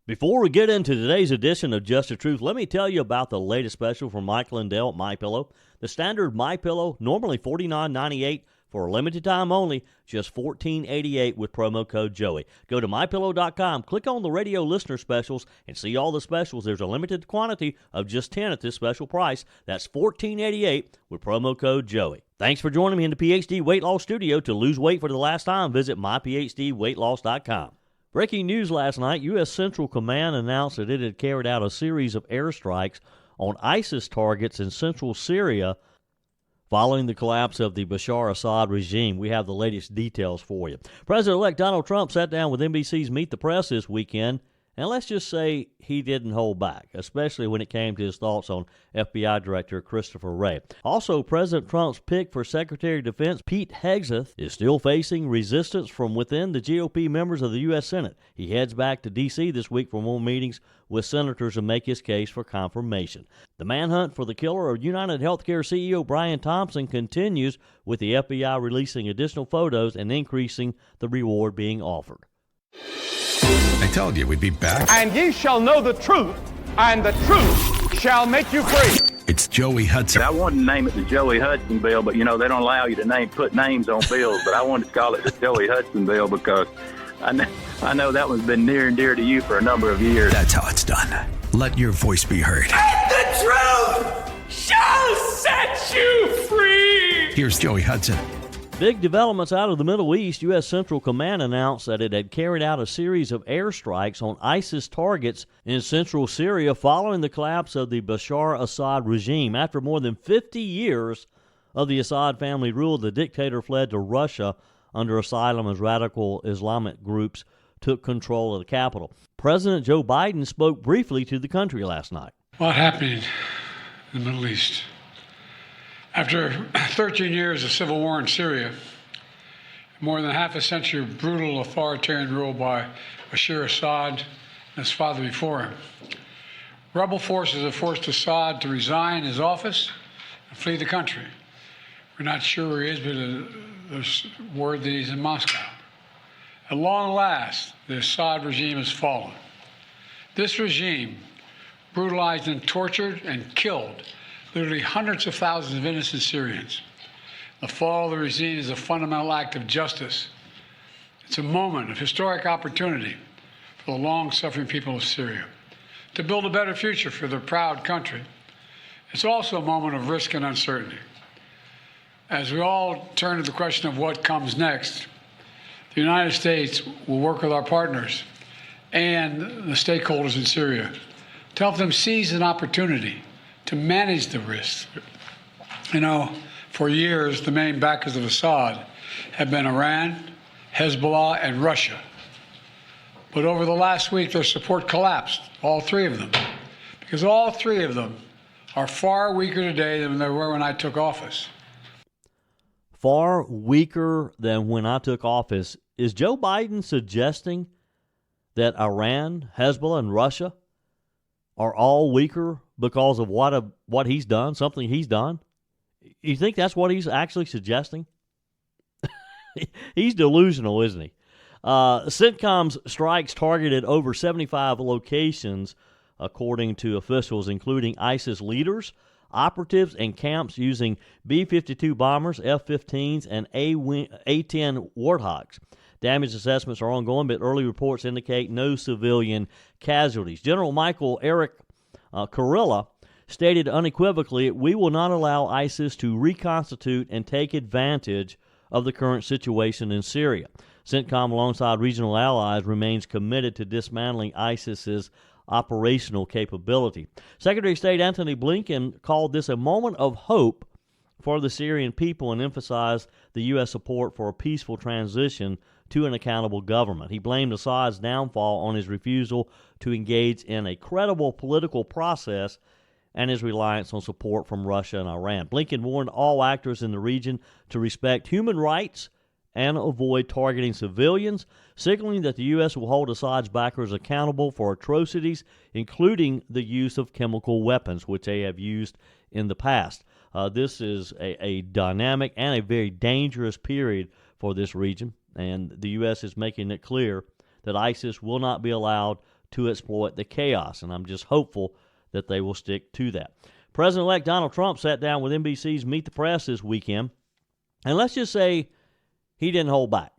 Before we get into today's edition of Just the Truth, let me tell you about the latest special from Mike Lindell at MyPillow. The standard MyPillow, normally $49.98 for a limited time only, just $14.88 with promo code Joey. Go to MyPillow.com, click on the radio listener specials, and see all the specials. There's a limited quantity of just 10 at this special price. That's $14.88 with promo code Joey. Thanks for joining me in the PhD Weight Loss Studio. To lose weight for the last time, visit myphdweightloss.com. Breaking news last night, U.S. Central Command announced that it had carried out a series of airstrikes on ISIS targets in central Syria following the collapse of the Bashar Assad regime. We have the latest details for you. President-elect Donald Trump sat down with NBC's Meet the Press this weekend, and let's just say he didn't hold back, especially when it came to his thoughts on FBI Director Christopher Wray. Also, President Trump's pick for Secretary of Defense, Pete Hegseth, is still facing resistance from within the GOP members of the U.S. Senate. He heads back to D.C. this week for more meetings with senators to make his case for confirmation. The manhunt for the killer of Unitedhealthcare CEO Brian Thompson continues, with the FBI releasing additional photos and increasing the reward being offered. I told you we'd be back. And ye shall know the truth, and the truth shall make you free. It's Joey Hudson. I wanted to name it the Joey Hudson bill, but, they don't allow you to put names on bills. But I wanted to call it the Joey Hudson bill because I know that one's been near and dear to you for a number of years. That's how it's done. Let your voice be heard. And the truth shall set you free. Here's Joey Hudson. Big developments out of the Middle East. U.S. Central Command announced that it had carried out a series of airstrikes on ISIS targets in central Syria following the collapse of the Bashar Assad regime. After more than 50 years of the Assad family rule, the dictator fled to Russia under asylum as radical Islamic groups took control of the capital. President Joe Biden spoke briefly to the country last night. What happened in the Middle East? After 13 years of civil war in Syria, more than half a century of brutal authoritarian rule by Bashar Assad and his father before him, rebel forces have forced Assad to resign his office and flee the country. We're not sure where he is, but there's word that he's in Moscow. At long last, the Assad regime has fallen. This regime brutalized and tortured and killed literally hundreds of thousands of innocent Syrians. The fall of the regime is a fundamental act of justice. It's a moment of historic opportunity for the long-suffering people of Syria to build a better future for their proud country. It's also a moment of risk and uncertainty. As we all turn to the question of what comes next, the United States will work with our partners and the stakeholders in Syria to help them seize an opportunity to manage the risks. For years, the main backers of Assad have been Iran, Hezbollah, and Russia. But over the last week, their support collapsed, all three of them, because all three of them are far weaker today than they were when I took office. Far weaker than when I took office. Is Joe Biden suggesting that Iran, Hezbollah, and Russia are all weaker because of what he's done, something he's done? You think that's what he's actually suggesting? He's delusional, isn't he? CENTCOM's strikes targeted over 75 locations, according to officials, including ISIS leaders, operatives, and camps using B-52 bombers, F-15s, and A-10 Warthogs. Damage assessments are ongoing, but early reports indicate no civilian casualties. General Michael Eric Kurilla stated unequivocally, "We will not allow ISIS to reconstitute and take advantage of the current situation in Syria." CENTCOM, alongside regional allies, remains committed to dismantling ISIS's operational capability. Secretary of State Antony Blinken called this a moment of hope for the Syrian people and emphasized the U.S. support for a peaceful transition to an accountable government. He blamed Assad's downfall on his refusal to engage in a credible political process and his reliance on support from Russia and Iran. Blinken warned all actors in the region to respect human rights and avoid targeting civilians, signaling that the U.S. will hold Assad's backers accountable for atrocities, including the use of chemical weapons, which they have used in the past. This is a dynamic and a very dangerous period for this region, and the U.S. is making it clear that ISIS will not be allowed to exploit the chaos, and I'm just hopeful that they will stick to that. President-elect Donald Trump sat down with NBC's Meet the Press this weekend, and let's just say he didn't hold back,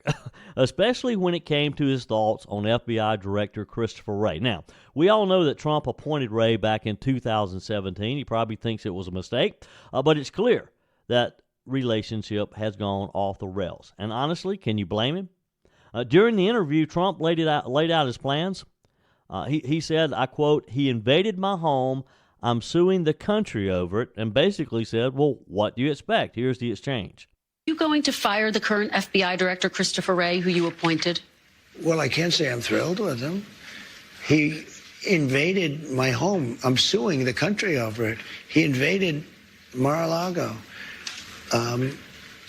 especially when it came to his thoughts on FBI Director Christopher Wray. Now, we all know that Trump appointed Wray back in 2017. He probably thinks it was a mistake, but it's clear that relationship has gone off the rails. And honestly, can you blame him? During the interview, Trump laid out his plans. He said, I quote, "He invaded my home. I'm suing the country over it," and basically said, well, what do you expect? Here's the exchange. Are you going to fire the current FBI Director Christopher Wray, who you appointed? Well, I can't say I'm thrilled with him. He invaded my home. I'm suing the country over it. He invaded Mar-a-Lago.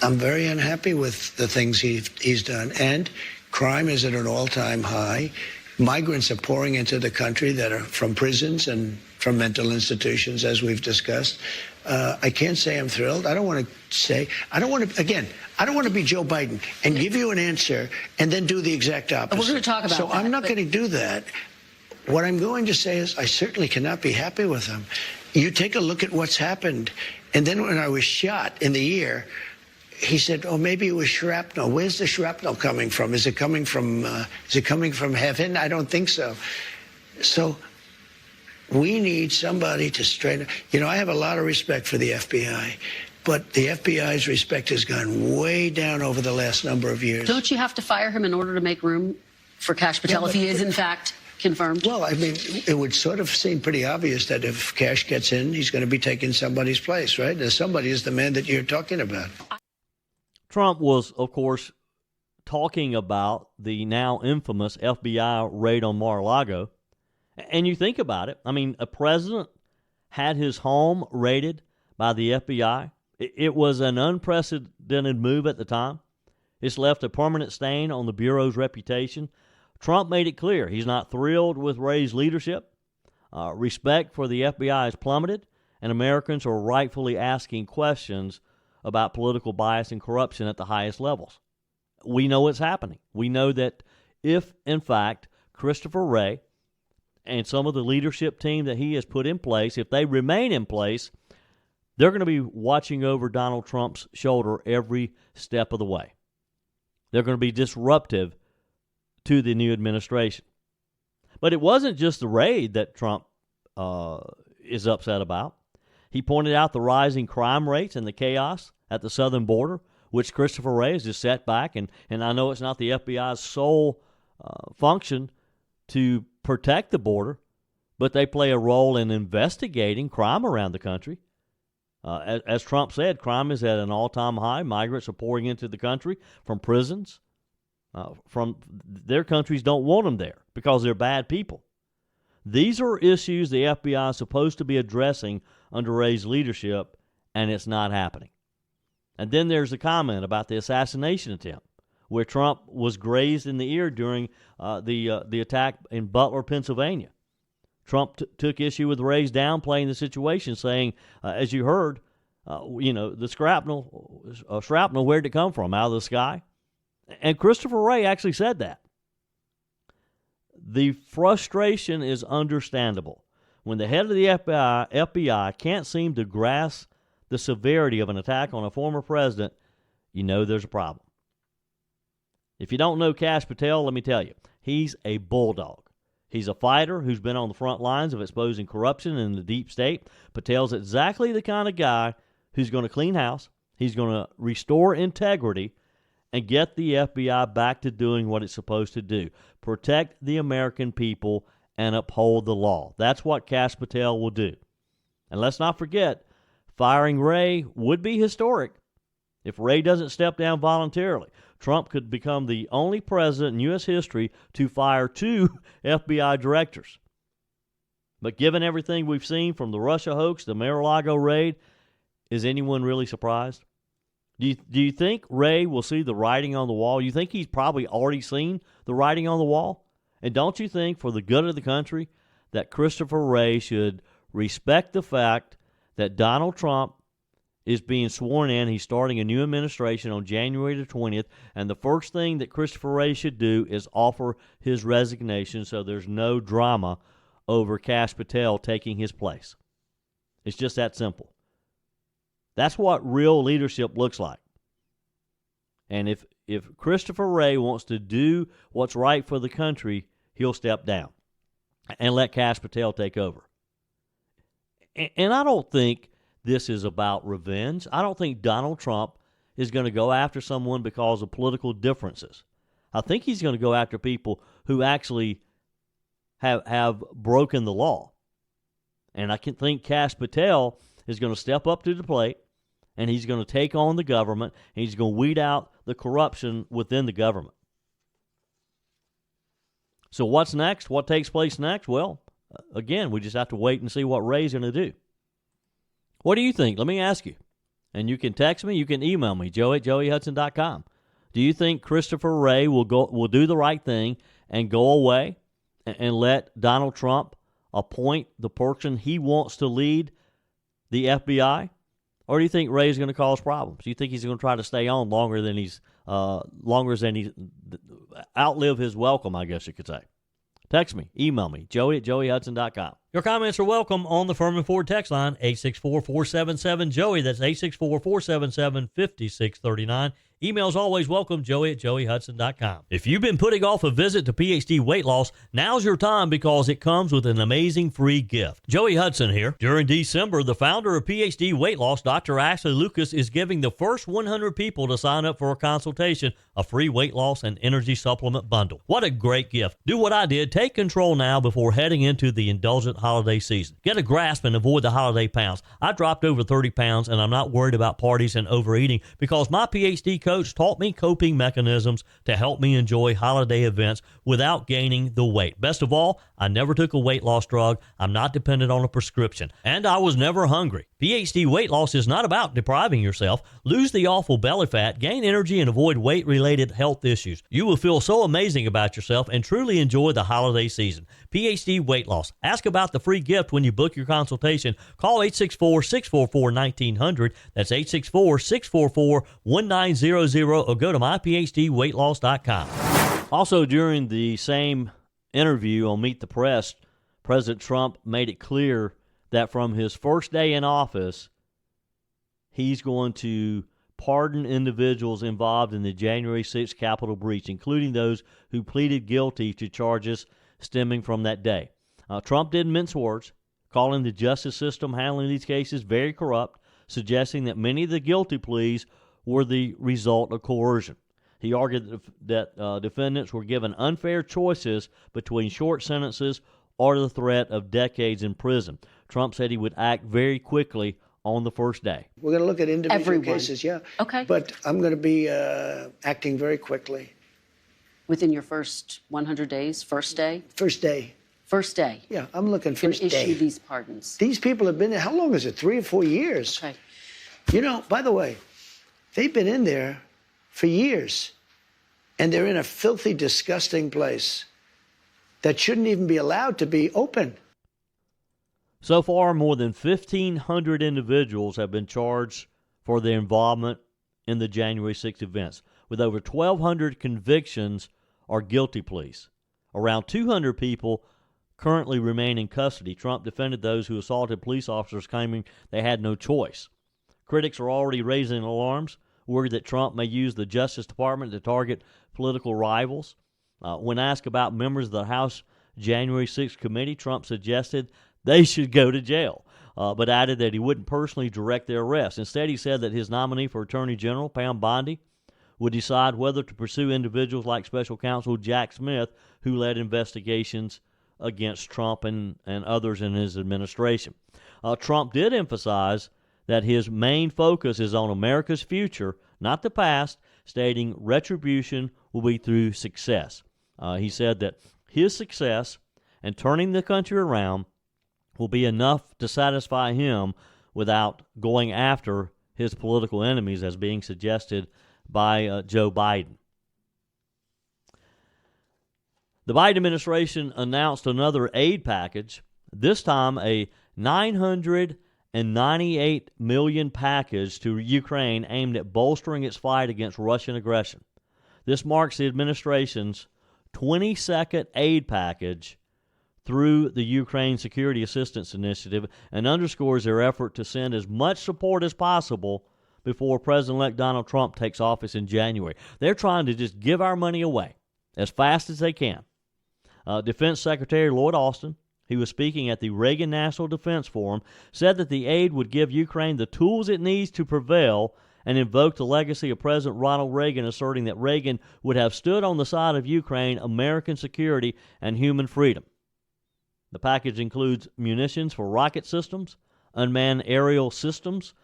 I'm very unhappy with the things he's done. And crime is at an all-time high. Migrants are pouring into the country that are from prisons and from mental institutions, as we've discussed. I can't say I'm thrilled. I don't want to be Joe Biden and give you an answer and then do the exact opposite. We're going to talk about so that. I'm not going to do that. What I'm going to say is I certainly cannot be happy with him. You take a look at what's happened. And then when I was shot in the ear, he said, "Oh, maybe it was shrapnel." Where's the shrapnel coming from? Is it coming from heaven? I don't think so. So we need somebody to straighten. I have a lot of respect for the FBI, but the FBI's respect has gone way down over the last number of years. Don't you have to fire him in order to make room for Cash Patel if he is, in fact, confirmed? Well, I mean, it would sort of seem pretty obvious that if Cash gets in, he's going to be taking somebody's place, right? And somebody is the man that you're talking about. Trump was, of course, talking about the now infamous FBI raid on Mar-a-Lago. And you think about it, I mean, a president had his home raided by the FBI. It was an unprecedented move at the time. It's left a permanent stain on the Bureau's reputation. Trump made it clear he's not thrilled with Wray's leadership. Respect for the FBI has plummeted, and Americans are rightfully asking questions about political bias and corruption at the highest levels. We know it's happening. We know that if, in fact, Christopher Wray and some of the leadership team that he has put in place, if they remain in place, they're going to be watching over Donald Trump's shoulder every step of the way. They're going to be disruptive to the new administration. But it wasn't just the raid that Trump is upset about. He pointed out the rising crime rates and the chaos at the southern border, which Christopher Wray has just set back. And I know it's not the FBI's sole function to protect the border, but they play a role in investigating crime around the country. As Trump said, crime is at an all-time high. Migrants are pouring into the country from prisons. From their countries don't want them there because they're bad people. These are issues the FBI is supposed to be addressing under Wray's leadership, and it's not happening. And then there's the comment about the assassination attempt, where Trump was grazed in the ear during the attack in Butler, Pennsylvania. Trump took issue with Wray's downplaying the situation, saying, as you heard, the shrapnel, where'd it come from? Out of the sky? And Christopher Wray actually said that. The frustration is understandable. When the head of the FBI can't seem to grasp the severity of an attack on a former president, you know there's a problem. If you don't know Cash Patel, let me tell you, he's a bulldog. He's a fighter who's been on the front lines of exposing corruption in the deep state. Patel's exactly the kind of guy who's going to clean house. He's going to restore integrity and get the FBI back to doing what it's supposed to do. Protect the American people and uphold the law. That's what Cash Patel will do. And let's not forget, firing Wray would be historic. If Wray doesn't step down voluntarily, Trump could become the only president in U.S. history to fire 2 FBI directors. But given everything we've seen from the Russia hoax, the Mar-a-Lago raid, is anyone really surprised? Do you think Wray will see the writing on the wall? You think he's probably already seen the writing on the wall? And don't you think, for the good of the country, that Christopher Wray should respect the fact that Donald Trump is being sworn in. He's starting a new administration on January the 20th, and the first thing that Christopher Wray should do is offer his resignation so there's no drama over Kash Patel taking his place. It's just that simple. That's what real leadership looks like. And if Christopher Wray wants to do what's right for the country, he'll step down and let Kash Patel take over. And I don't think this is about revenge. I don't think Donald Trump is going to go after someone because of political differences. I think he's going to go after people who actually have broken the law. And I can think Kash Patel is going to step up to the plate, and he's going to take on the government, and he's going to weed out the corruption within the government. So what's next? What takes place next? Well, again, we just have to wait and see what Wray's going to do. What do you think? Let me ask you. And you can text me, you can email me, joe@joeyhudson.com. Do you think Christopher Wray will do the right thing and go away and let Donald Trump appoint the person he wants to lead the FBI? Or do you think Wray's going to cause problems? Do you think he's going to try to stay on longer than he's outlive his welcome, I guess you could say? Text me, email me, joey@joeyhudson.com. Your comments are welcome on the Furman Ford text line, 864-477-JOEY. That's 864-477-5639. Emails always welcome, joey@joeyhudson.com. If you've been putting off a visit to PhD Weight Loss, now's your time because it comes with an amazing free gift. Joey Hudson here. During December, the founder of PhD Weight Loss, Dr. Ashley Lucas, is giving the first 100 people to sign up for a consultation a free weight loss and energy supplement bundle. What a great gift. Do what I did. Take control now before heading into the indulgent holiday season. Get a grasp and avoid the holiday pounds. I dropped over 30 pounds, and I'm not worried about parties and overeating because my PhD coach taught me coping mechanisms to help me enjoy holiday events without gaining the weight. Best of all, I never took a weight loss drug. I'm not dependent on a prescription. And I was never hungry. PhD weight loss is not about depriving yourself. Lose the awful belly fat, gain energy, and avoid weight-related health issues. You will feel so amazing about yourself and truly enjoy the holiday season. PhD weight loss. Ask about the free gift when you book your consultation. Call 864-644-1900. That's 864-644-1900 or go to myphdweightloss.com. Also, during the same interview on Meet the Press, President Trump made it clear that from his first day in office, he's going to pardon individuals involved in the January 6th Capitol breach, including those who pleaded guilty to charges stemming from that day. Trump didn't mince words, calling the justice system handling these cases very corrupt, suggesting that many of the guilty pleas were the result of coercion. He argued that defendants were given unfair choices between short sentences or the threat of decades in prison. Trump said he would act very quickly on the first day. We're going to look at individual cases, yeah. Okay. But I'm going to be acting very quickly. Within your first 100 days, first day? First day. First day. Yeah, I'm looking first day. Issue these pardons. These people have been there, how long is it, 3 or 4 years? Okay. You know, by the way, they've been in there for years, and they're in a filthy, disgusting place that shouldn't even be allowed to be open. So far, more than 1,500 individuals have been charged for their involvement in the January 6th events, with over 1,200 convictions or guilty pleas. Around 200 people currently remain in custody. Trump defended those who assaulted police officers, claiming they had no choice. Critics are already raising alarms, worried that Trump may use the Justice Department to target political rivals. When asked about members of the House January 6th committee, Trump suggested they should go to jail, but added that he wouldn't personally direct their arrest. Instead, he said that his nominee for Attorney General, Pam Bondi, would decide whether to pursue individuals like Special Counsel Jack Smith, who led investigations against Trump and others in his administration. Trump did emphasize that his main focus is on America's future, not the past, stating retribution will be through success. He said that his success and turning the country around will be enough to satisfy him without going after his political enemies, as being suggested by Joe Biden. The Biden administration announced another aid package, this time a $980 and $98 million package to Ukraine aimed at bolstering its fight against Russian aggression. This marks the administration's 22nd aid package through the Ukraine Security Assistance Initiative and underscores their effort to send as much support as possible before President-elect Donald Trump takes office in January. They're trying to just give our money away as fast as they can. Defense Secretary Lloyd Austin, he was speaking at the Reagan National Defense Forum, said that the aid would give Ukraine the tools it needs to prevail and invoked the legacy of President Ronald Reagan, asserting that Reagan would have stood on the side of Ukraine, American security, and human freedom. The package includes munitions for rocket systems, unmanned aerial systems,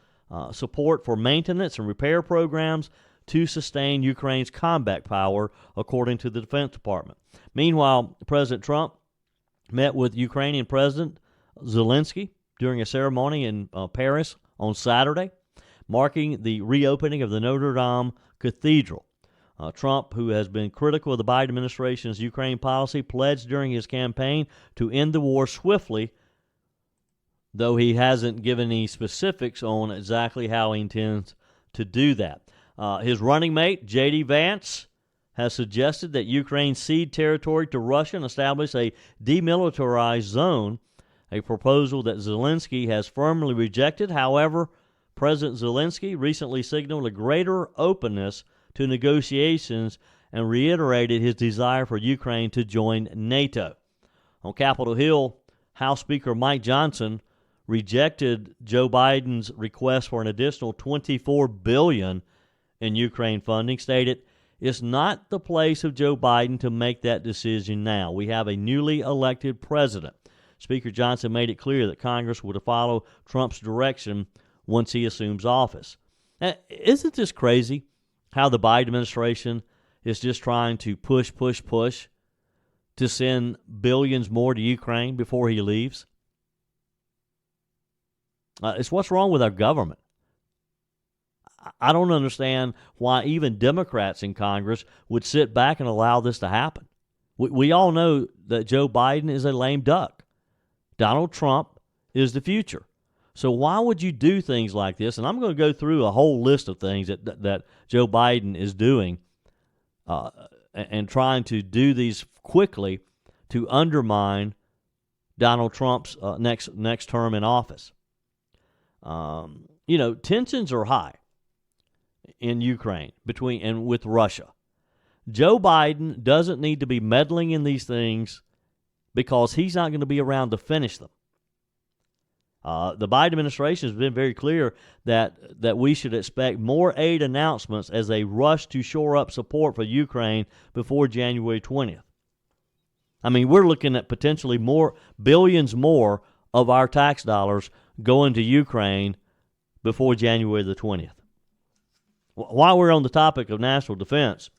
support for maintenance and repair programs to sustain Ukraine's combat power, according to the Defense Department. Meanwhile, President Trump met with Ukrainian President Zelensky during a ceremony in Paris on Saturday, marking the reopening of the Notre Dame Cathedral. Trump, who has been critical of the Biden administration's Ukraine policy, pledged during his campaign to end the war swiftly, though he hasn't given any specifics on exactly how he intends to do that. His running mate, J.D. Vance, has suggested that Ukraine cede territory to Russia and establish a demilitarized zone, a proposal that Zelensky has firmly rejected. However, President Zelensky recently signaled a greater openness to negotiations and reiterated his desire for Ukraine to join NATO. On Capitol Hill, House Speaker Mike Johnson rejected Joe Biden's request for an additional $24 billion in Ukraine funding, stated, "It's not the place of Joe Biden to make that decision now. We have a newly elected president." Speaker Johnson made it clear that Congress would follow Trump's direction once he assumes office. Now, isn't this crazy how the Biden administration is just trying to push to send billions more to Ukraine before he leaves? It's what's wrong with our government. I don't understand why even Democrats in Congress would sit back and allow this to happen. We all know that Joe Biden is a lame duck. Donald Trump is the future. So why would you do things like this? And I'm going to go through a whole list of things that Joe Biden is doing and trying to do these quickly to undermine Donald Trump's next term in office. Tensions are high in Ukraine with Russia. Joe Biden doesn't need to be meddling in these things because he's not going to be around to finish them. The Biden administration has been very clear that we should expect more aid announcements as they rush to shore up support for Ukraine before January 20th. I mean, we're looking at potentially billions more of our tax dollars going to Ukraine before January the 20th. While we're on the topic of national defense,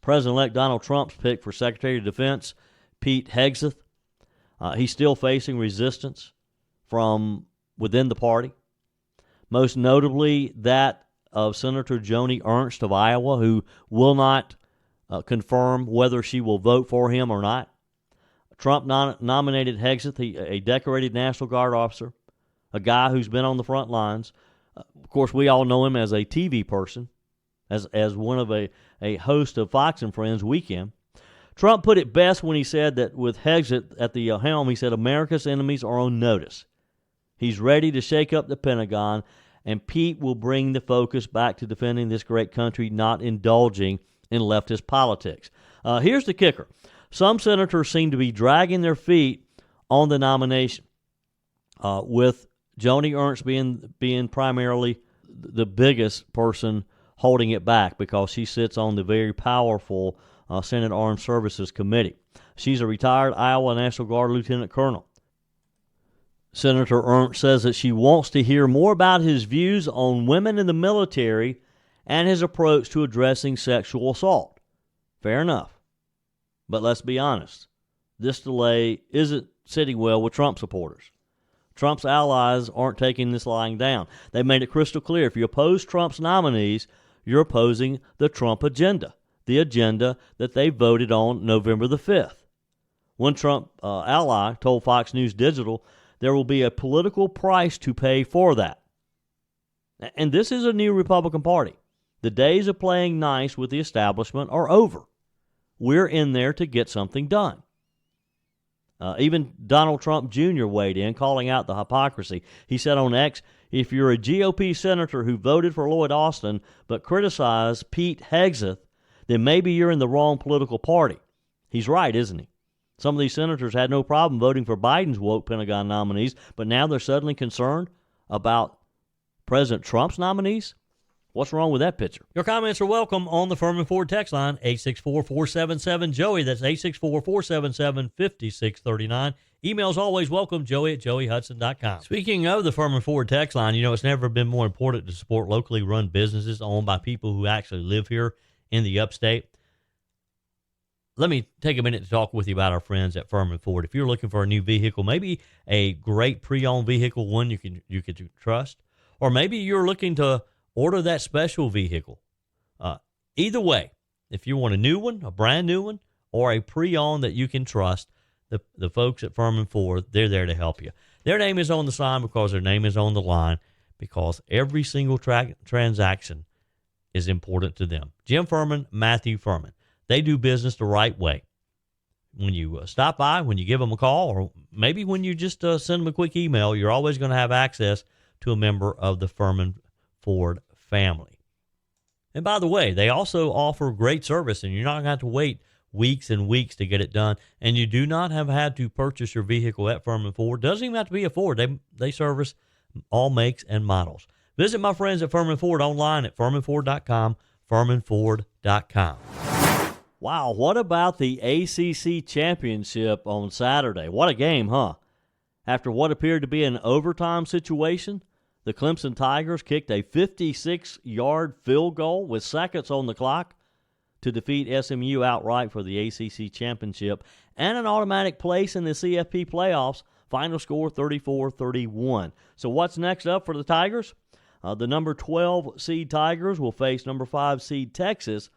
President-elect Donald Trump's pick for Secretary of Defense, Pete Hegseth, he's still facing resistance from within the party, most notably that of Senator Joni Ernst of Iowa, who will not confirm whether she will vote for him or not. Trump nominated Hegseth, a decorated National Guard officer, a guy who's been on the front lines. Of course, we all know him as a TV person, as one of a host of Fox and Friends Weekend. Trump put it best when he said that with Hegseth at the helm, he said, America's enemies are on notice. He's ready to shake up the Pentagon, and Pete will bring the focus back to defending this great country, not indulging in leftist politics. Here's the kicker. Some senators seem to be dragging their feet on the nomination, with Joni Ernst being primarily the biggest person holding it back because she sits on the very powerful Senate Armed Services Committee. She's a retired Iowa National Guard lieutenant colonel. Senator Ernst says that she wants to hear more about his views on women in the military and his approach to addressing sexual assault. Fair enough. But let's be honest. This delay isn't sitting well with Trump supporters. Trump's allies aren't taking this lying down. They made it crystal clear. If you oppose Trump's nominees, you're opposing the Trump agenda, the agenda that they voted on November the 5th. One Trump ally told Fox News Digital there will be a political price to pay for that. And this is a new Republican Party. The days of playing nice with the establishment are over. We're in there to get something done. Even Donald Trump Jr. weighed in, calling out the hypocrisy. He said on X, if you're a GOP senator who voted for Lloyd Austin but criticized Pete Hegseth, then maybe you're in the wrong political party. He's right, isn't he? Some of these senators had no problem voting for Biden's woke Pentagon nominees, but now they're suddenly concerned about President Trump's nominees? What's wrong with that picture? Your comments are welcome on the Furman Ford text line, 864-477-JOEY. That's 864-477-5639. Emails always welcome, joey@joeyhudson.com. Speaking of the Furman Ford text line, it's never been more important to support locally run businesses owned by people who actually live here in the upstate. Let me take a minute to talk with you about our friends at Furman Ford. If you're looking for a new vehicle, maybe a great pre-owned vehicle, one you can trust, or maybe you're looking to order that special vehicle. Either way, if you want a new one, a brand new one, or a pre-owned that you can trust, the folks at Furman Ford, they're there to help you. Their name is on the sign because their name is on the line, because every single transaction is important to them. Jim Furman, Matthew Furman. They do business the right way. When you stop by, when you give them a call, or maybe when you just send them a quick email, you're always going to have access to a member of the Furman Ford family. And by the way, they also offer great service, and you're not going to have to wait weeks and weeks to get it done. And you do not have had to purchase your vehicle at Furman Ford. Doesn't even have to be a Ford. They service all makes and models. Visit my friends at Furman Ford online at furmanford.com, furmanford.com. Wow, what about the ACC Championship on Saturday? What a game, huh? After what appeared to be an overtime situation, the Clemson Tigers kicked a 56-yard field goal with seconds on the clock to defeat SMU outright for the ACC Championship and an automatic place in the CFP playoffs. Final score 34-31. So what's next up for the Tigers? The number 12 seed Tigers will face number 5 seed Texas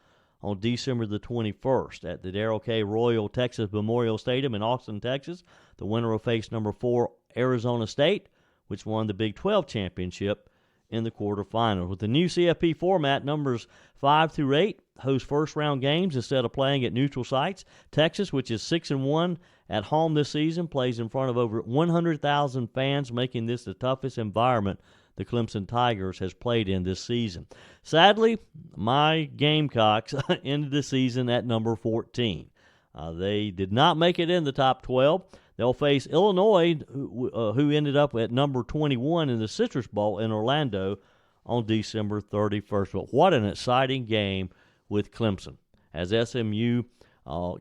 on December the 21st at the Darrell K. Royal Texas Memorial Stadium in Austin, Texas. The winner will face number 4 Arizona State, which won the Big 12 championship in the quarterfinals. With the new CFP format, numbers 5 through 8 host first-round games instead of playing at neutral sites. Texas, which is 6-1 at home this season, plays in front of over 100,000 fans, making this the toughest environment the Clemson Tigers has played in this season. Sadly, my Gamecocks ended the season at number 14. They did not make it in the top 12. They'll face Illinois, who ended up at number 21 in the Citrus Bowl in Orlando on December 31st. But what an exciting game with Clemson. As SMU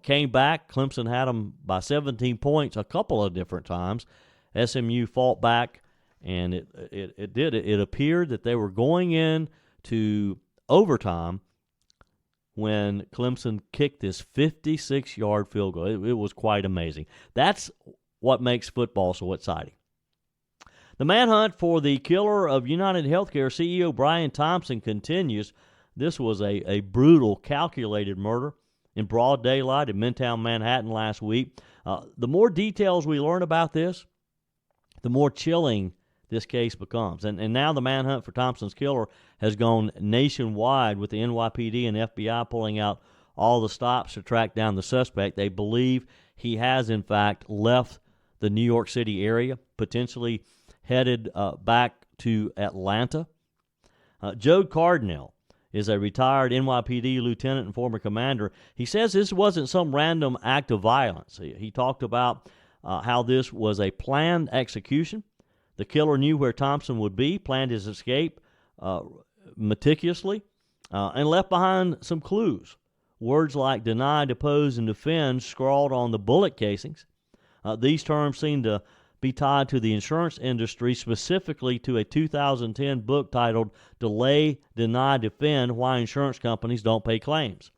came back, Clemson had them by 17 points a couple of different times. SMU fought back, and it appeared that they were going into overtime when Clemson kicked this 56-yard field goal. It was quite amazing. That's what makes football so exciting. The manhunt for the killer of Unitedhealthcare CEO Brian Thompson continues. This was a brutal, calculated murder in broad daylight in Midtown Manhattan last week. The more details we learn about this, the more chilling this case becomes. And now the manhunt for Thompson's killer has gone nationwide, with the NYPD and FBI pulling out all the stops to track down the suspect. They believe he has, in fact, left the New York City area, potentially headed back to Atlanta. Joe Cardinal is a retired NYPD lieutenant and former commander. He says this wasn't some random act of violence. He talked about how this was a planned execution. The killer knew where Thompson would be, planned his escape meticulously, and left behind some clues. Words like deny, depose, and defend scrawled on the bullet casings. These terms seem to be tied to the insurance industry, specifically to a 2010 book titled Delay, Deny, Defend, Why Insurance Companies Don't Pay Claims.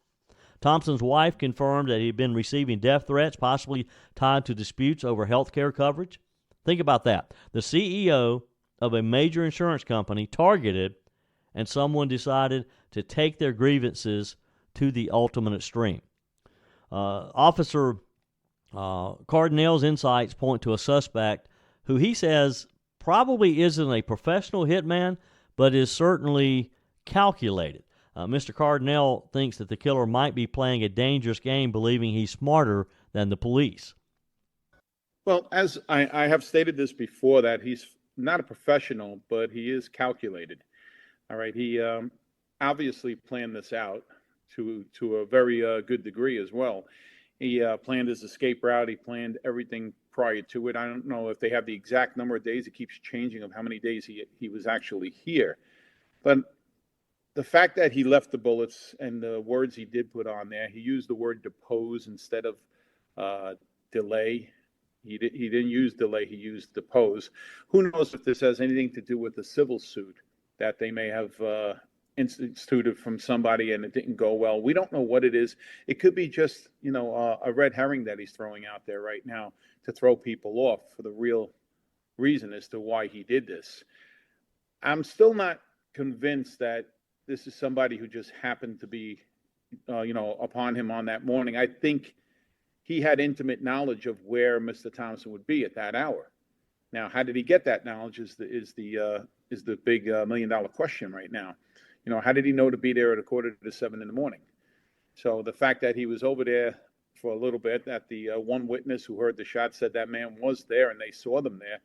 Thompson's wife confirmed that he had been receiving death threats, possibly tied to disputes over health care coverage. Think about that. The CEO of a major insurance company targeted, and someone decided to take their grievances to the ultimate extreme. Officer Cardinal's insights point to a suspect who he says probably isn't a professional hitman, but is certainly calculated. Mr. Cardinal thinks that the killer might be playing a dangerous game, believing he's smarter than the police. Well, as I have stated this before, that he's not a professional, but he is calculated. All right, he obviously planned this out to a very good degree as well. He planned his escape route. He planned everything prior to it. I don't know if they have the exact number of days. It keeps changing of how many days he was actually here. But the fact that he left the bullets and the words he did put on there, he used the word depose instead of delay. He didn't use delay, he used depose. Who knows if this has anything to do with the civil suit that they may have instituted from somebody and it didn't go well. We don't know what it is. It could be just, a red herring that he's throwing out there right now to throw people off for the real reason as to why he did this. I'm still not convinced that this is somebody who just happened to be, upon him on that morning. I think he had intimate knowledge of where Mr. Thompson would be at that hour. Now, how did he get that knowledge is the big $1 million question right now. How did he know to be there at 6:45 in the morning? So the fact that he was over there for a little bit, that the one witness who heard the shot said that man was there and they saw him there,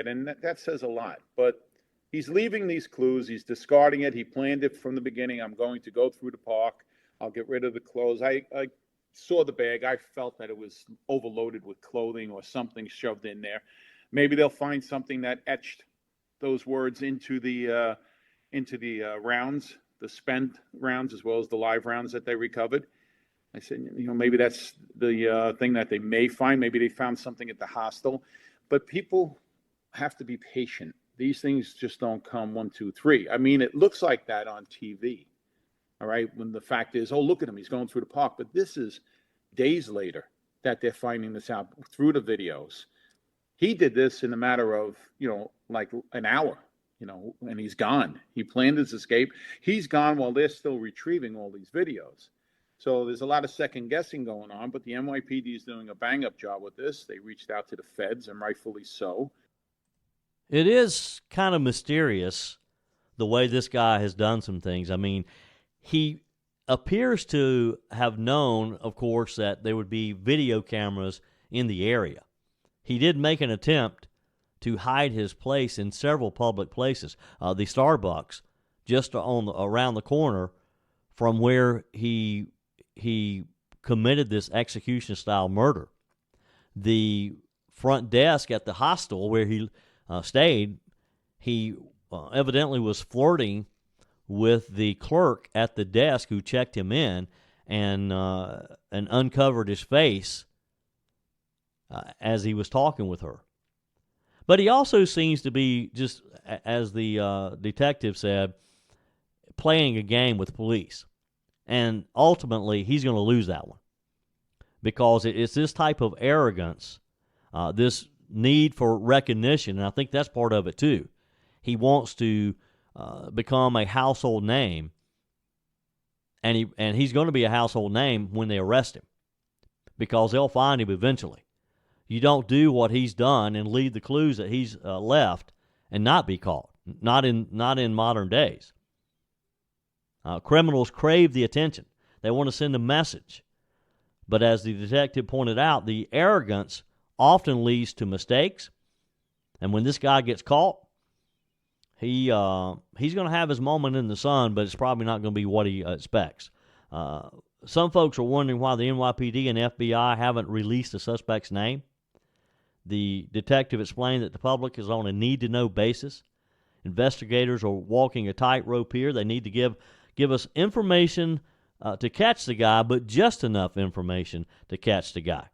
then that says a lot. But he's leaving these clues. He's discarding it. He planned it from the beginning. I'm going to go through the park. I'll get rid of the clothes. I saw the bag. I felt that it was overloaded with clothing or something shoved in there. Maybe they'll find something that etched those words into the rounds, the spent rounds, as well as the live rounds that they recovered. I said, maybe that's the thing that they may find. Maybe they found something at the hostel. But people have to be patient. These things just don't come 1, 2, 3. I mean, it looks like that on TV. All right, when the fact is, oh, look at him, he's going through the park. But this is days later that they're finding this out through the videos. He did this in a matter of, like an hour, and he's gone. He planned his escape. He's gone while they're still retrieving all these videos. So there's a lot of second guessing going on, but the NYPD is doing a bang-up job with this. They reached out to the feds, and rightfully so. It is kind of mysterious the way this guy has done some things. I mean, he appears to have known, of course, that there would be video cameras in the area. He did make an attempt to hide his place in several public places. The Starbucks, just around the corner from where he committed this execution-style murder. The front desk at the hostel where he stayed, he evidently was flirting with the clerk at the desk who checked him in and uncovered his face as he was talking with her. But he also seems to be, just as the detective said, playing a game with police. And ultimately, he's going to lose that one. Because it's this type of arrogance, this need for recognition, and I think that's part of it too. He wants to become a household name, and he's going to be a household name when they arrest him, because they'll find him eventually. You don't do what he's done and leave the clues that he's left and not be caught. Not in modern days. Criminals crave the attention. They want to send a message. But as the detective pointed out, the arrogance often leads to mistakes. And when this guy gets caught, he's going to have his moment in the sun, but it's probably not going to be what he expects. Some folks are wondering why the NYPD and FBI haven't released the suspect's name. The detective explained that the public is on a need-to-know basis. Investigators are walking a tightrope here. They need to give us information to catch the guy, but just enough information to catch the guy.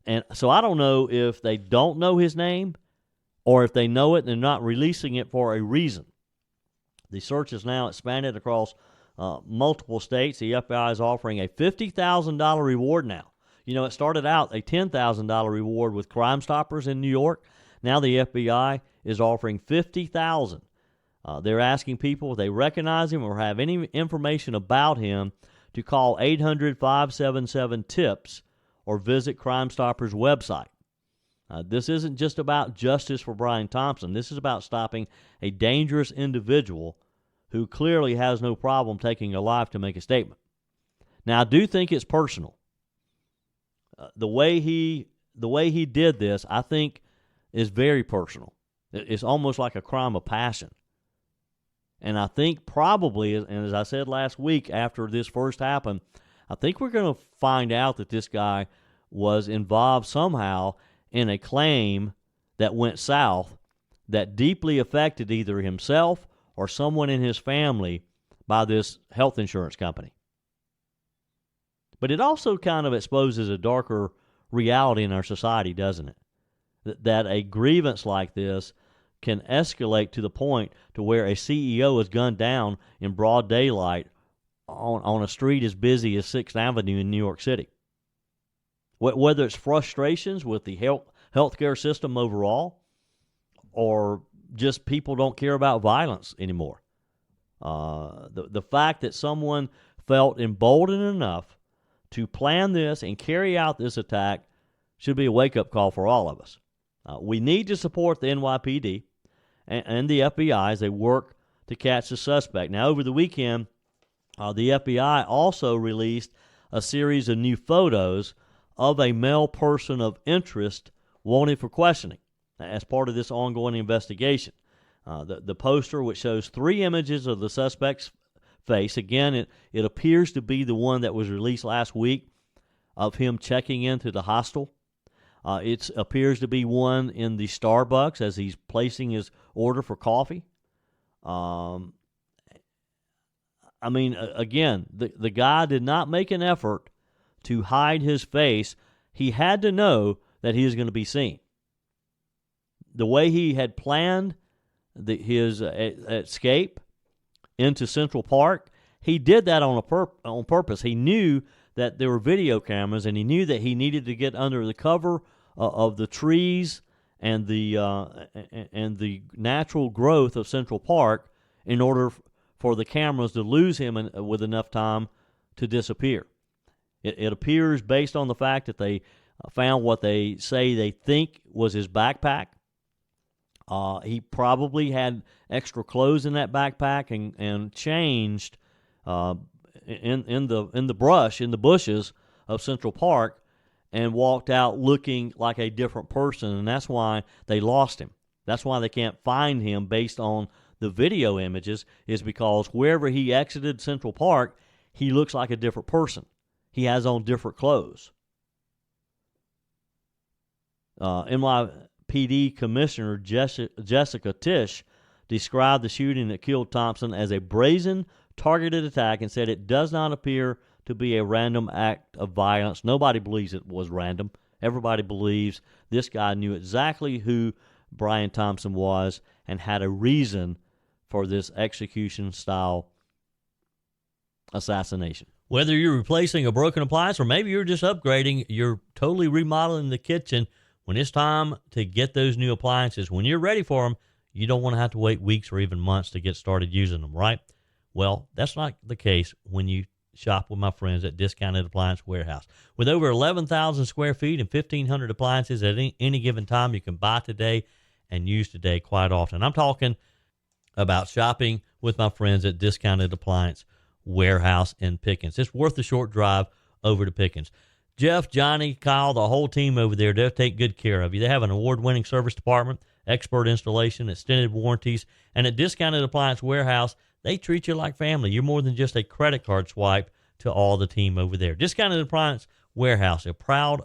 And so I don't know if they don't know his name or if they know it and they're not releasing it for a reason. The search is now expanded across multiple states. The FBI is offering a $50,000 reward now. It started out a $10,000 reward with Crime Stoppers in New York. Now the FBI is offering $50,000. They're asking people if they recognize him or have any information about him to call 800-577-TIPS or visit Crime Stoppers' website. This isn't just about justice for Brian Thompson. This is about stopping a dangerous individual who clearly has no problem taking a life to make a statement. Now, I do think it's personal. The way he did this, I think, is very personal. It's almost like a crime of passion. And I think probably, and as I said last week after this first happened, I think we're going to find out that this guy was involved somehow in a claim that went south that deeply affected either himself or someone in his family by this health insurance company. But it also kind of exposes a darker reality in our society, doesn't it? That a grievance like this can escalate to the point to where a CEO is gunned down in broad daylight on a street as busy as 6th Avenue in New York City. Whether it's frustrations with the healthcare system overall, or just people don't care about violence anymore. The fact that someone felt emboldened enough to plan this and carry out this attack should be a wake-up call for all of us. We need to support the NYPD and the FBI as they work to catch the suspect. Now, over the weekend, the FBI also released a series of new photos of a male person of interest wanted for questioning as part of this ongoing investigation. The poster, which shows 3 images of the suspect's face, again, it appears to be the one that was released last week of him checking into the hostel. It appears to be one in the Starbucks as he's placing his order for coffee. Again, the guy did not make an effort to hide his face. He had to know that he was going to be seen. The way he had planned his escape into Central Park, he did that on purpose. He knew that there were video cameras, and he knew that he needed to get under the cover of the trees and the natural growth of Central Park in order for the cameras to lose him with enough time to disappear. It appears, based on the fact that they found what they say they think was his backpack. He probably had extra clothes in that backpack and changed in the brush, in the bushes of Central Park, and walked out looking like a different person, and that's why they lost him. That's why they can't find him based on the video images, is because wherever he exited Central Park, he looks like a different person. He has on different clothes. NYPD Commissioner Jessica Tisch described the shooting that killed Thompson as a brazen, targeted attack and said it does not appear to be a random act of violence. Nobody believes it was random. Everybody believes this guy knew exactly who Brian Thompson was and had a reason for this execution-style assassination. Whether you're replacing a broken appliance or maybe you're just upgrading, you're totally remodeling the kitchen, when it's time to get those new appliances, when you're ready for them, you don't want to have to wait weeks or even months to get started using them, right? Well, that's not the case when you shop with my friends at Discounted Appliance Warehouse. With over 11,000 square feet and 1,500 appliances at any given time, you can buy today and use today quite often. I'm talking about shopping with my friends at Discounted Appliance Warehouse in Pickens. It's worth the short drive over to Pickens. Jeff, Johnny, Kyle, the whole team over there, they'll take good care of you. They have an award-winning service department, expert installation, extended warranties, and at Discounted Appliance Warehouse, they treat you like family. You're more than just a credit card swipe to all the team over there. Discounted Appliance Warehouse, they're proud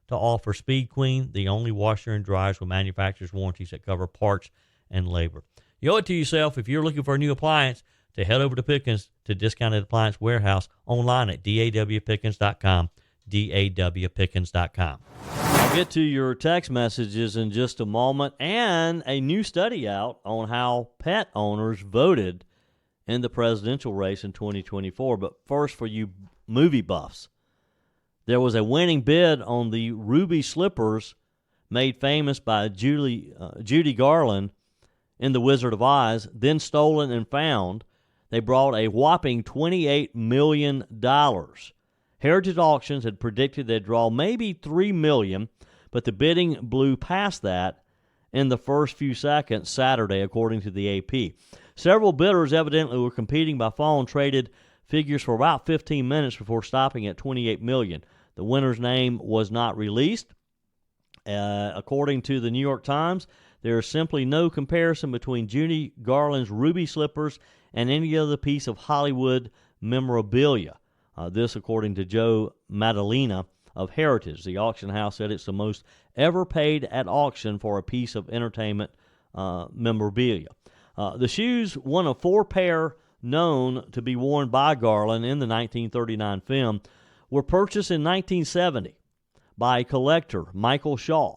to offer Speed Queen, the only washer and dryers with manufacturer's warranties that cover parts and labor. You owe it to yourself, if you're looking for a new appliance, to head over to Pickens to Discounted Appliance Warehouse online at dawpickens.com, dawpickens.com. I'll get to your text messages in just a moment, and a new study out on how pet owners voted in the presidential race in 2024. But first, for you movie buffs, there was a winning bid on the ruby slippers made famous by Judy Garland in The Wizard of Oz, then stolen and found. They brought a whopping $28 million. Heritage Auctions had predicted they'd draw maybe $3 million, but the bidding blew past that in the first few seconds Saturday, according to the AP. Several bidders evidently were competing by phone, traded figures for about 15 minutes before stopping at $28 million. The winner's name was not released. According to the New York Times, there is simply no comparison between Judy Garland's ruby slippers and any other piece of Hollywood memorabilia. This, according to Joe Madalena of Heritage. The auction house said it's the most ever paid at auction for a piece of entertainment memorabilia. The shoes, one of 4 pair known to be worn by Garland in the 1939 film, were purchased in 1970 by collector Michael Shaw.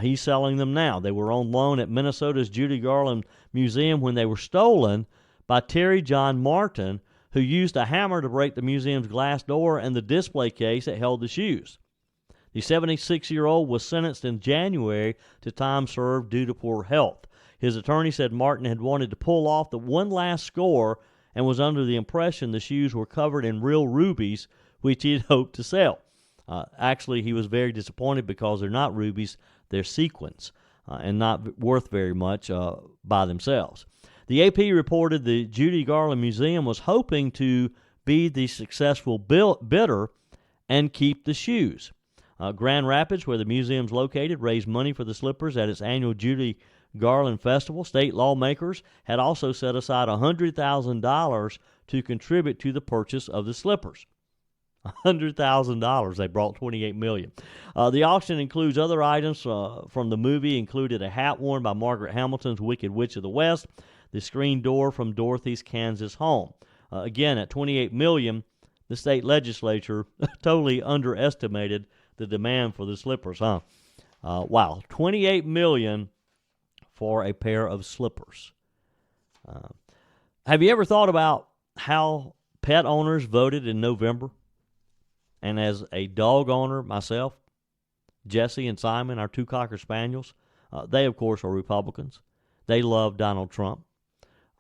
He's selling them now. They were on loan at Minnesota's Judy Garland Museum when they were stolen by Terry John Martin, who used a hammer to break the museum's glass door and the display case that held the shoes. The 76-year-old was sentenced in January to time served due to poor health. His attorney said Martin had wanted to pull off the one last score and was under the impression the shoes were covered in real rubies, which he had hoped to sell. Actually, he was very disappointed because they're not rubies, they're sequins, and not worth very much by themselves. The AP reported the Judy Garland Museum was hoping to be the successful bidder and keep the shoes. Grand Rapids, where the museum's located, raised money for the slippers at its annual Judy Garland Festival. State lawmakers had also set aside $100,000 to contribute to the purchase of the slippers. $100,000. They brought $28 million. The auction includes other items from the movie, included a hat worn by Margaret Hamilton's Wicked Witch of the West, the screen door from Dorothy's Kansas home. Again, at $28 million, the state legislature totally underestimated the demand for the slippers, huh? Wow, $28 million for a pair of slippers. Have you ever thought about how pet owners voted in November? And as a dog owner myself, Jesse and Simon, our 2 Cocker Spaniels, they, of course, are Republicans. They love Donald Trump.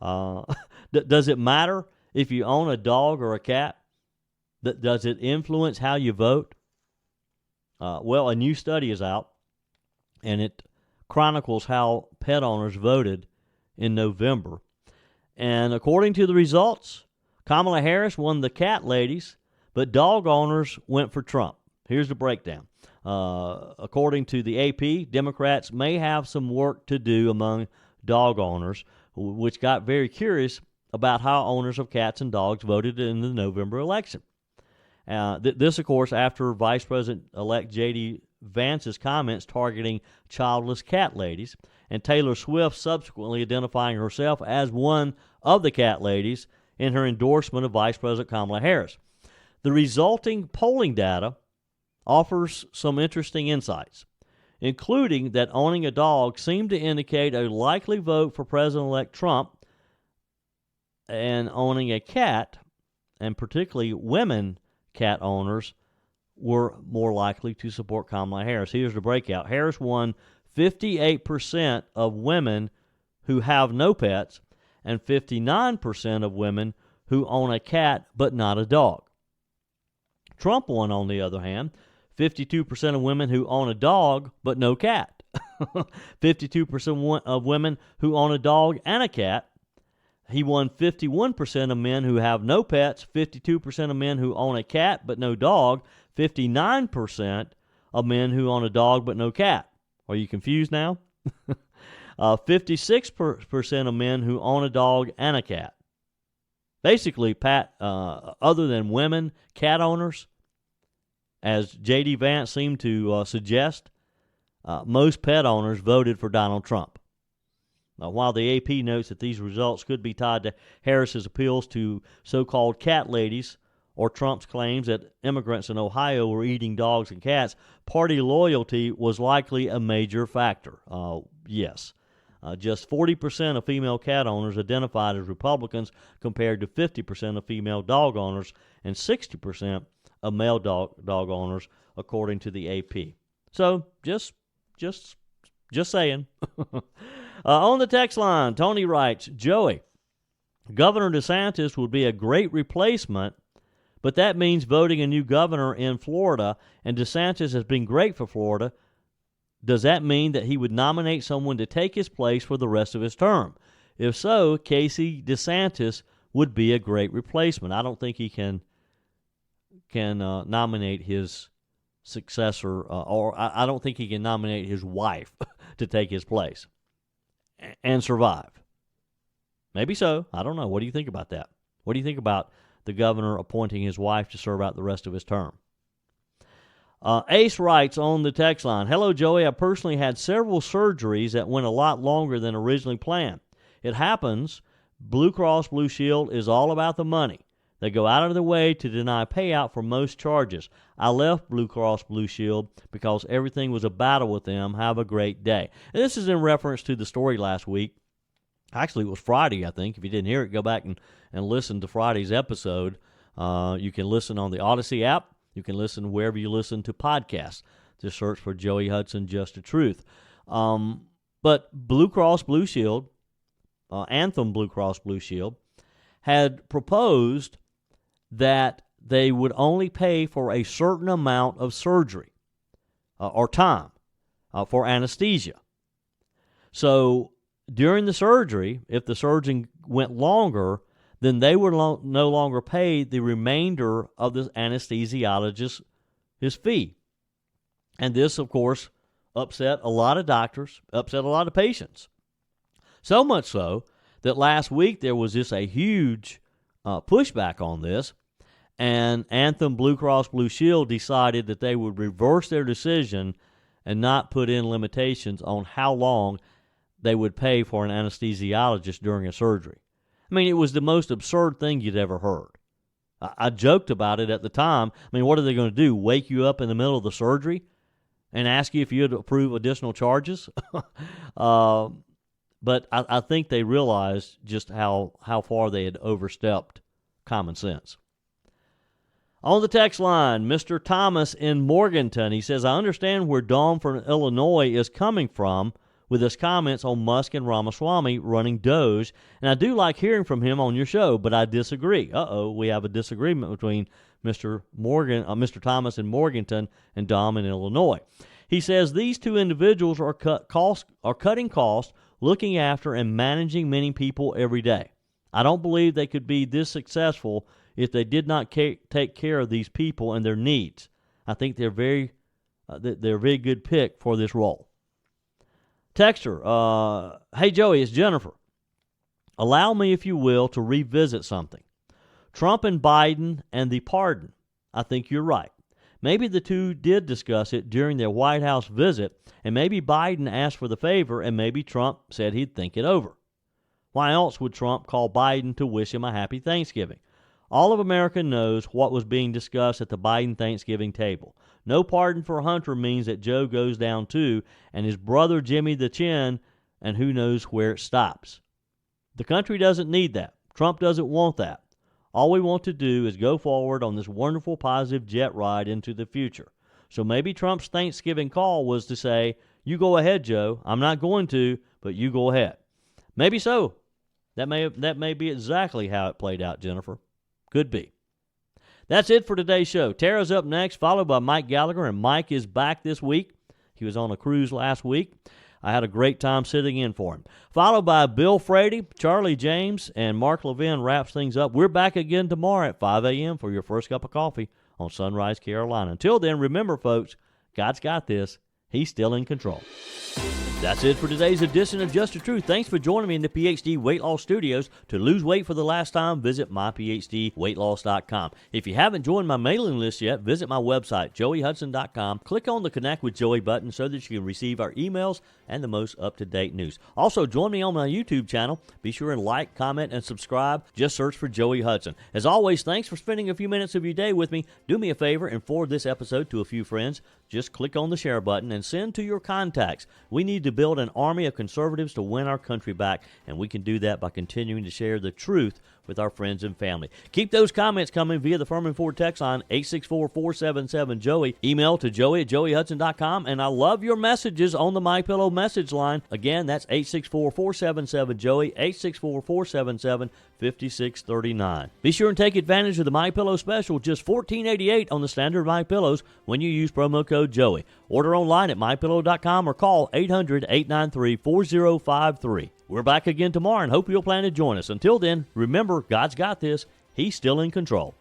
Does it matter if you own a dog or a cat? Does it influence how you vote? Well, a new study is out, and it chronicles how pet owners voted in November. And according to the results, Kamala Harris won the cat ladies, but dog owners went for Trump. Here's the breakdown. According to the AP, Democrats may have some work to do among dog owners, which got very curious about how owners of cats and dogs voted in the November election. This, of course, after Vice President-elect J.D. Vance's comments targeting childless cat ladies, and Taylor Swift subsequently identifying herself as one of the cat ladies in her endorsement of Vice President Kamala Harris. The resulting polling data offers some interesting insights, including that owning a dog seemed to indicate a likely vote for President-elect Trump, and owning a cat, and particularly women cat owners, were more likely to support Kamala Harris. Here's the breakout. Harris won 58% of women who have no pets and 59% of women who own a cat but not a dog. Trump won, on the other hand, 52% of women who own a dog but no cat. 52% of women who own a dog and a cat. He won 51% of men who have no pets, 52% of men who own a cat but no dog, 59% of men who own a dog but no cat. Are you confused now? 56% of men who own a dog and a cat. Basically, Pat, other than women cat owners, as J.D. Vance seemed to suggest, most pet owners voted for Donald Trump. Now, while the AP notes that these results could be tied to Harris's appeals to so-called cat ladies or Trump's claims that immigrants in Ohio were eating dogs and cats, party loyalty was likely a major factor. Yes. Just 40% of female cat owners identified as Republicans compared to 50% of female dog owners and 60% of male dog owners, according to the AP. So, just saying. On the text line, Tony writes, Joey, Governor DeSantis would be a great replacement, but that means voting a new governor in Florida, and DeSantis has been great for Florida. does that mean that he would nominate someone to take his place for the rest of his term? If so, Casey DeSantis would be a great replacement. I don't think he can nominate his successor, or I don't think he can nominate his wife to take his place and survive. Maybe so. I don't know. What do you think about that? What do you think about the governor appointing his wife to serve out the rest of his term? Ace writes on the text line, "Hello, Joey. I personally had several surgeries that went a lot longer than originally planned. It happens. Blue Cross Blue Shield is all about the money. They go out of their way to deny payout for most charges. I left Blue Cross Blue Shield because everything was a battle with them. Have a great day." And this is in reference to the story last week. Actually, it was Friday, I think. If you didn't hear it, go back and listen to Friday's episode. You can listen on the Odyssey app. You can listen wherever you listen to podcasts. Just search for Joey Hudson, Just the Truth. But Blue Cross Blue Shield, Anthem Blue Cross Blue Shield, had proposed that they would only pay for a certain amount of surgery or time for anesthesia. So during the surgery, if the surgery went longer, then they would no longer pay the remainder of the anesthesiologist his fee. And this, of course, upset a lot of doctors, upset a lot of patients. So much so that last week there was just a huge pushback on this, and Anthem Blue Cross Blue Shield decided that they would reverse their decision and not put in limitations on how long they would pay for an anesthesiologist during a surgery. I mean, it was the most absurd thing you'd ever heard. I joked about it at the time. I mean, what are they going to do, wake you up in the middle of the surgery and ask you if you'd approve additional charges? But I think they realized just how far they had overstepped common sense. On the text line, Mr. Thomas in Morganton, he says, "I understand where Dawn from Illinois is coming from with his comments on Musk and Ramaswamy running Doge, and I do like hearing from him on your show, but I disagree." We have a disagreement between Mr. Thomas in Morganton and Dom in Illinois. He says these two individuals are cutting costs, looking after and managing many people every day. I don't believe they could be this successful if they did not take care of these people and their needs. I think they're a very good pick for this role. Texter, "Hey Joey, it's Jennifer. Allow me, if you will, to revisit something. Trump and Biden and the pardon. I think you're right. Maybe the two did discuss it during their White House visit, and maybe Biden asked for the favor, and maybe Trump said he'd think it over. Why else would Trump call Biden to wish him a happy Thanksgiving? All of America knows what was being discussed at the Biden Thanksgiving table. No pardon for Hunter means that Joe goes down too, and his brother Jimmy the Chin, and who knows where it stops. The country doesn't need that. Trump doesn't want that. All we want to do is go forward on this wonderful, positive jet ride into the future. So maybe Trump's Thanksgiving call was to say, you go ahead, Joe. I'm not going to, but you go ahead. Maybe so. That may be exactly how it played out, Jennifer. Could be. That's it for today's show. Tara's up next, followed by Mike Gallagher, and Mike is back this week. He was on a cruise last week. I had a great time sitting in for him. Followed by Bill Frady, Charlie James, and Mark Levin wraps things up. We're back again tomorrow at 5 a.m. for your first cup of coffee on Sunrise, Carolina. Until then, remember, folks, God's got this. He's still in control. That's it for today's edition of Just the Truth. Thanks for joining me in the PhD Weight Loss Studios. To lose weight for the last time, visit myphdweightloss.com. If you haven't joined my mailing list yet, visit my website, joeyhudson.com. Click on the Connect with Joey button so that you can receive our emails and the most up-to-date news. Also, join me on my YouTube channel. Be sure and like, comment, and subscribe. Just search for Joey Hudson. As always, thanks for spending a few minutes of your day with me. Do me a favor and forward this episode to a few friends. Just click on the share button and send to your contacts. We need to build an army of conservatives to win our country back, and we can do that by continuing to share the truth with our friends and family. Keep those comments coming via the Furman Ford text line, 864-477-JOEY. Email to joey@joeyhudson.com. And I love your messages on the MyPillow message line. Again, that's 864-477-JOEY, 864-477-5639. Be sure and take advantage of the MyPillow special, just $14.88 on the standard MyPillows when you use promo code Joey. Order online at MyPillow.com or call 800-893-4053. We're back again tomorrow and hope you'll plan to join us. Until then, remember, God's got this. He's still in control.